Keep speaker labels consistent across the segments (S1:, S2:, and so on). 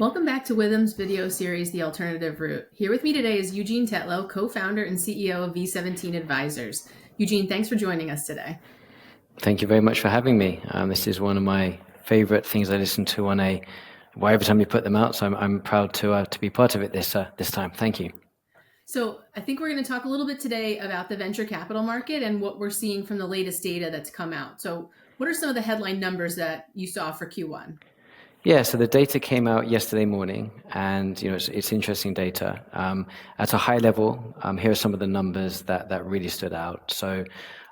S1: Welcome back to Withum's video series, The Alternative Route. Here with me today is Eugene Tetlow, co-founder and CEO of V17 Advisors. Eugene, thanks for joining us today.
S2: Thank you very much for having me. This is one of my favorite things I listen to every time you put them out. So I'm proud to be part of it this time. Thank you.
S1: So I think we're going to talk a little bit today about the venture capital market and what we're seeing from the latest data that's come out. So what are some of the headline numbers that you saw for Q1?
S2: Yeah, so the data came out yesterday morning, and it's interesting data. At a high level, here are some of the numbers that really stood out. So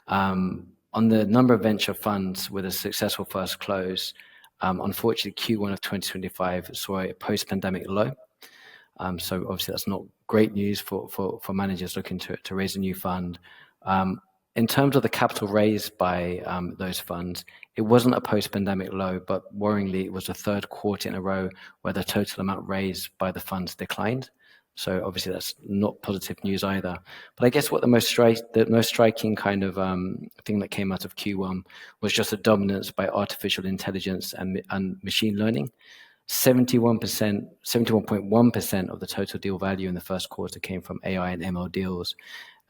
S2: on the number of venture funds with a successful first close, unfortunately, Q1 of 2025 saw a post-pandemic low. So obviously that's not great news for managers looking to raise a new fund. In terms of the capital raised by those funds, it wasn't a post-pandemic low, but worryingly, it was the third quarter in a row where the total amount raised by the funds declined. So obviously that's not positive news either. But I guess what the most striking kind of thing that came out of Q1 was just the dominance by artificial intelligence and machine learning. 71.1% of the total deal value in the first quarter came from AI and ML deals.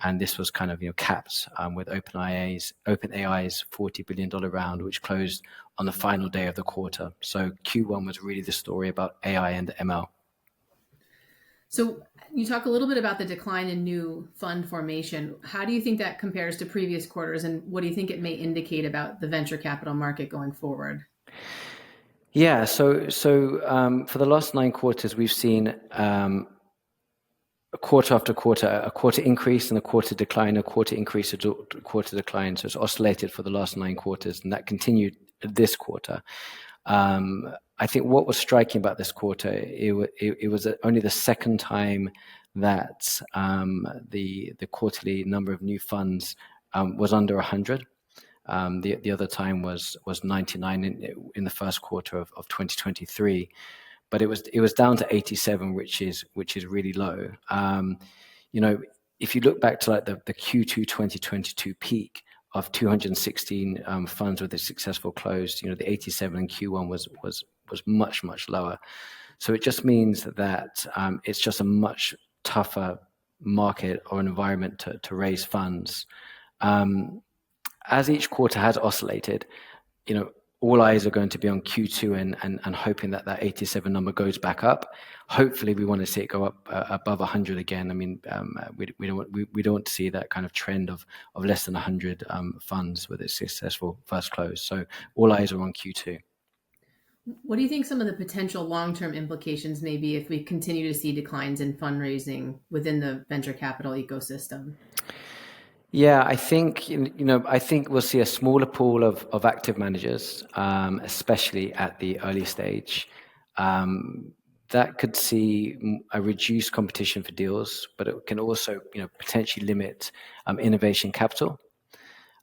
S2: And this was kind of capped with OpenAI's $40 billion round, which closed on the final day of the quarter. So Q1 was really the story about AI and ML.
S1: So you talk a little bit about the decline in new fund formation. How do you think that compares to previous quarters, and what do you think it may indicate about the venture capital market going forward?
S2: Yeah, so for the last 9 quarters, we've seen a quarter after quarter, a quarter increase and a quarter decline, a quarter increase, a quarter decline. So it's oscillated for the last 9 quarters, and that continued this quarter. I think what was striking about this quarter, it was only the second time that the quarterly number of new funds was under 100. The other time was 99 in the first quarter of 2023. But it was down to 87, which is really low. If you look back to like the Q2 2022 peak of 216 funds with a successful close, the 87 in Q1 was much lower. So it just means that it's just a much tougher market or environment to raise funds. As each quarter has oscillated, all eyes are going to be on Q2 and hoping that 87 number goes back up. Hopefully, we want to see it go up above 100 again. I mean, we don't want to see that kind of trend of less than 100 funds with a successful first close. So all eyes are on Q2.
S1: What do you think some of the potential long-term implications may be if we continue to see declines in fundraising within the venture capital ecosystem?
S2: Yeah, I think we'll see a smaller pool of active managers, especially at the early stage. That could see a reduced competition for deals, but it can also potentially limit innovation capital.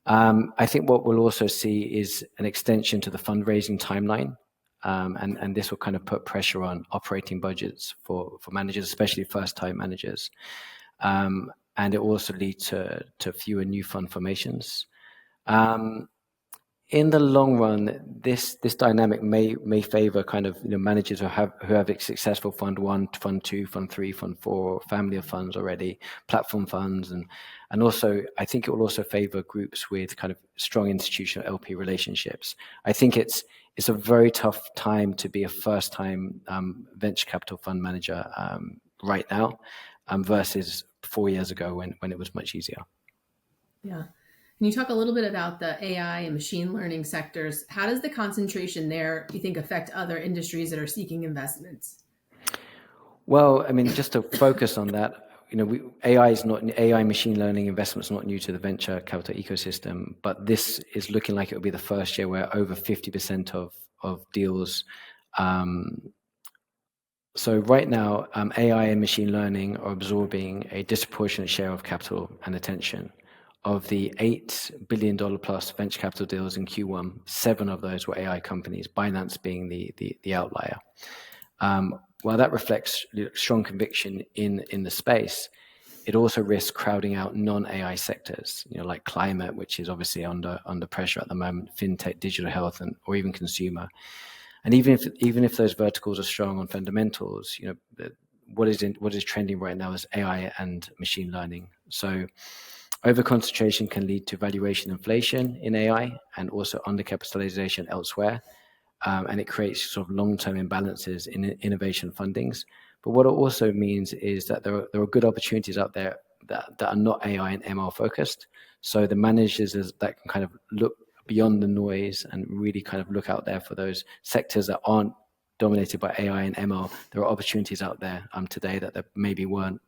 S2: I think what we'll also see is an extension to the fundraising timeline, and this will kind of put pressure on operating budgets for managers, especially first-time managers. And it will also lead to fewer new fund formations. In the long run, this dynamic may favor kind of managers who have a successful fund 1, fund 2, fund 3, fund 4, family of funds already, platform funds, and also I think it will also favor groups with kind of strong institutional LP relationships. I think it's a very tough time to be a first-time venture capital fund manager right now versus 4 years ago when it was much easier.
S1: Yeah. Can you talk a little bit about the AI and machine learning sectors? How does the concentration there, you think, affect other industries that are seeking investments?
S2: Well, I mean, just to focus on that, AI machine learning investments not new to the venture capital ecosystem, but this is looking like it will be the first year where over 50% of deals. So right now, AI and machine learning are absorbing a disproportionate share of capital and attention. Of the $8 billion plus venture capital deals in Q1, 7 of those were AI companies, Binance being the outlier. While that reflects strong conviction in the space, it also risks crowding out non-AI sectors, like climate, which is obviously under pressure at the moment, fintech, digital health, or even consumer. And even if those verticals are strong on fundamentals, what is trending right now is AI and machine learning. So over concentration can lead to valuation inflation in AI and also undercapitalization elsewhere. And it creates sort of long-term imbalances in innovation fundings. But what it also means is that there are good opportunities out there that are not AI and ML focused. So the managers that can kind of look beyond the noise and really kind of look out there for those sectors that aren't dominated by AI and ML. There are opportunities out there today that there maybe weren't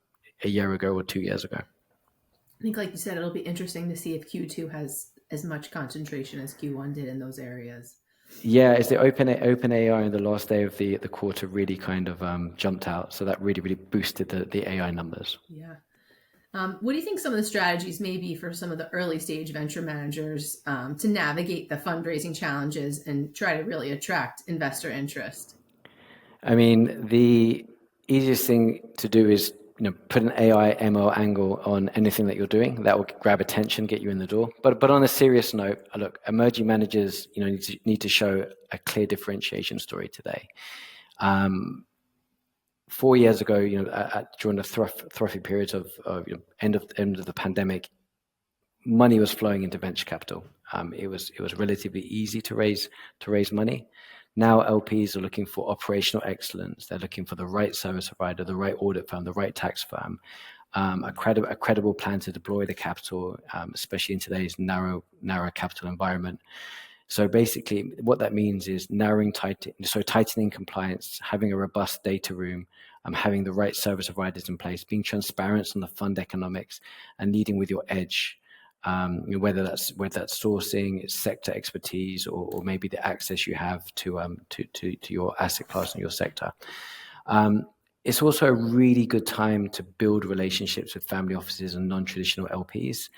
S2: a year ago or 2 years ago.
S1: I think, like you said, it'll be interesting to see if Q2 has as much concentration as Q1 did in those areas.
S2: Yeah, it's the open AI on the last day of the quarter really kind of jumped out. So that really boosted the AI numbers.
S1: Yeah. What do you think some of the strategies may be for some of the early stage venture managers to navigate the fundraising challenges and try to really attract investor interest?
S2: I mean, the easiest thing to do is put an AI ML angle on anything that you're doing. That will grab attention, get you in the door. But on a serious note, look, emerging managers need to show a clear differentiation story today. 4 years ago, during the throthy periods of end of the pandemic, money was flowing into venture capital. It was relatively easy to raise money. Now LPs are looking for operational excellence. They're looking for the right service provider, the right audit firm, the right tax firm, a credible plan to deploy the capital, especially in today's narrow capital environment. So basically, what that means is tightening compliance, having a robust data room, having the right service providers in place, being transparent on the fund economics, and leading with your edge. Whether that's sourcing, it's sector expertise, or maybe the access you have to your asset class and your sector. It's also a really good time to build relationships with family offices and non-traditional LPs.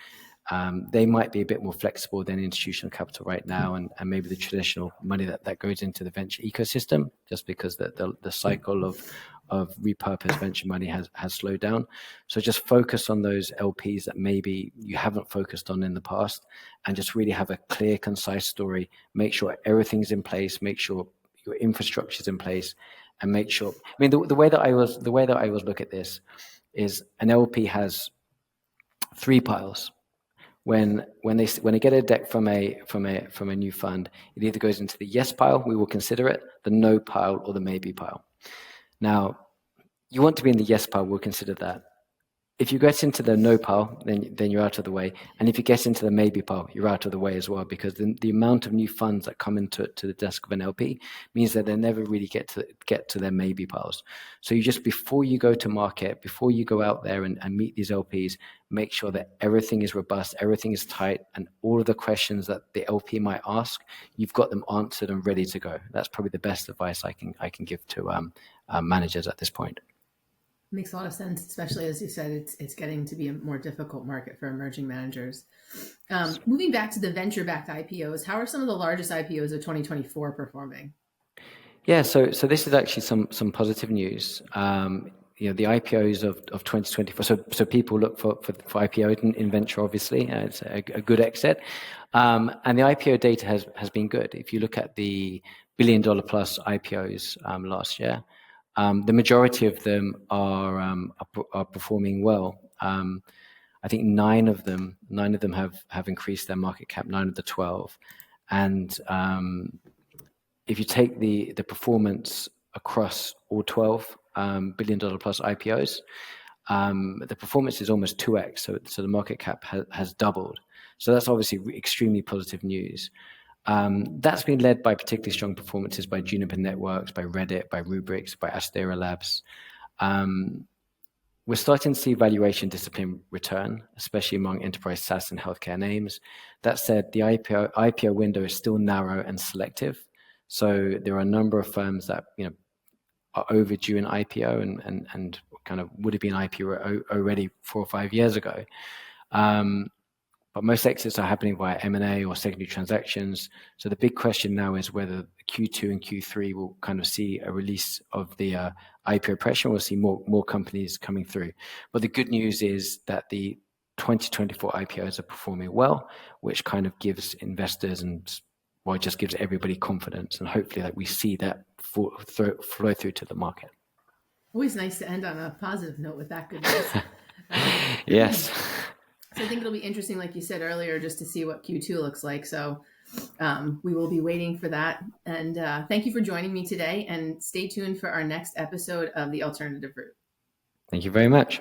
S2: They might be a bit more flexible than institutional capital right now, and maybe the traditional money that goes into the venture ecosystem, just because the cycle of repurposed venture money has slowed down. So just focus on those LPs that maybe you haven't focused on in the past, and just really have a clear, concise story. Make sure everything's in place. Make sure your infrastructure is in place, and make sure. I mean, the way that I was look at this is an LP has three piles. When they get a deck from a new fund, it either goes into the yes pile, we will consider it, the no pile, or the maybe pile. Now, you want to be in the yes pile, we'll consider that. If you get into the no pile, then you're out of the way. And if you get into the maybe pile, you're out of the way as well, because the amount of new funds that come into the desk of an LP means that they never really get to their maybe piles. So you just, before you go to market, before you go out there and meet these LPs, make sure that everything is robust, everything is tight, and all of the questions that the LP might ask, you've got them answered and ready to go. That's probably the best advice I can give to managers at this point.
S1: Makes a lot of sense, especially as you said, it's getting to be a more difficult market for emerging managers. Moving back to the venture-backed IPOs, how are some of the largest IPOs of 2024 performing?
S2: Yeah, so this is actually some positive news. The IPOs of 2024. So people look for IPO in venture. Obviously, it's a good exit, and the IPO data has been good. If you look at the $1 billion plus IPOs last year. The majority of them are performing well. I think nine of them have increased their market cap, 9 of the 12. And if you take the performance across all 12 $1 billion plus IPOs, the performance is almost 2x. So the market cap has doubled. So that's obviously extremely positive news. That's been led by particularly strong performances by Juniper Networks, by Reddit, by Rubrix, by Astera Labs. We're starting to see valuation discipline return, especially among enterprise SaaS and healthcare names. That said, the IPO window is still narrow and selective. So there are a number of firms that are overdue an IPO and kind of would have been IPO already 4 or 5 years ago. But most exits are happening via M&A or secondary transactions. So the big question now is whether Q2 and Q3 will kind of see a release of the IPO pressure. We'll see more companies coming through. But the good news is that the 2024 IPOs are performing well, which kind of gives investors and well, it just gives everybody confidence, and hopefully that we see that flow through to the market.
S1: Always nice to end on a positive note with that good news.
S2: Yes.
S1: So I think it'll be interesting, like you said earlier, just to see what Q2 looks like. So we will be waiting for that. And thank you for joining me today, and stay tuned for our next episode of The Alternative Route.
S2: Thank you very much.